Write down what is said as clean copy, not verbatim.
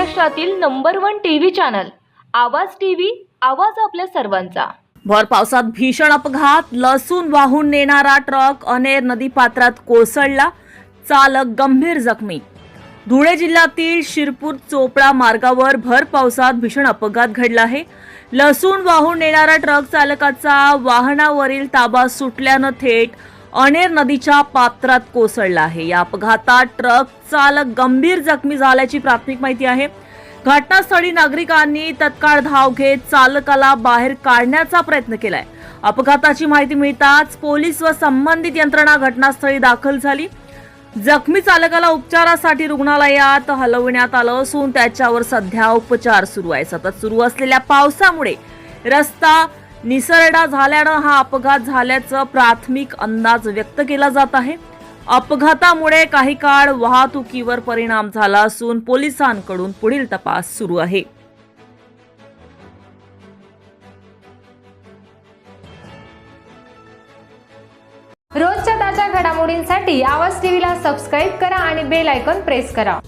महाराष्ट्रातील number 1 TV channel आवाज TV, आवाज आपल्या सर्वांचा। भर पावसात भीषण अपघात, लसूण वाहून नेणारा ट्रक अनेर नदी पात्रात कोसळला, चालक गंभीर जखमी। धुळे जिल्ह्यातील शिरपूर चोपडा मार्गावर भर पावसात भीषण अपघात घडला आहे। लसूण वाहून नेणारा ट्रक चालकाचा वाहनावरील ताबा सुटल्यानं थेट अनेर नदीच्या पात्रात कोसळला आहे। या अपघातात ट्रक चालक गंभीर जखमी झाल्याची प्राथमिक माहिती आहे। घटनास्थळी नागरिकांनी तत्काळ धाव घेत चालकाला बाहेर काढण्याचा प्रयत्न केलाय। अपघाताची माहिती मिळताच पोलीस व संबंधित यंत्रणा घटनास्थळी दाखल झाली। जखमी चालकाला उपचारासाठी रुग्णालयात हलवण्यात आलं असून त्याच्यावर सध्या उपचार सुरू आहे। सतत सुरू असलेल्या पावसामुळे रस्ता निसरडा झाल्यानं हा अपघात झाल्याचा प्राथमिक अंदाज व्यक्त केला जात आहे। अपघातामुळे काही काळ वाहतुकीवर परिणाम झाला असून पोलिसांकडून पुढील तपास सुरू आहे। रोजच्या ताज्या घडामोडींसाठी आवाज टीव्हीला सबस्क्राईब करा आणि बेल आयकॉन प्रेस करा।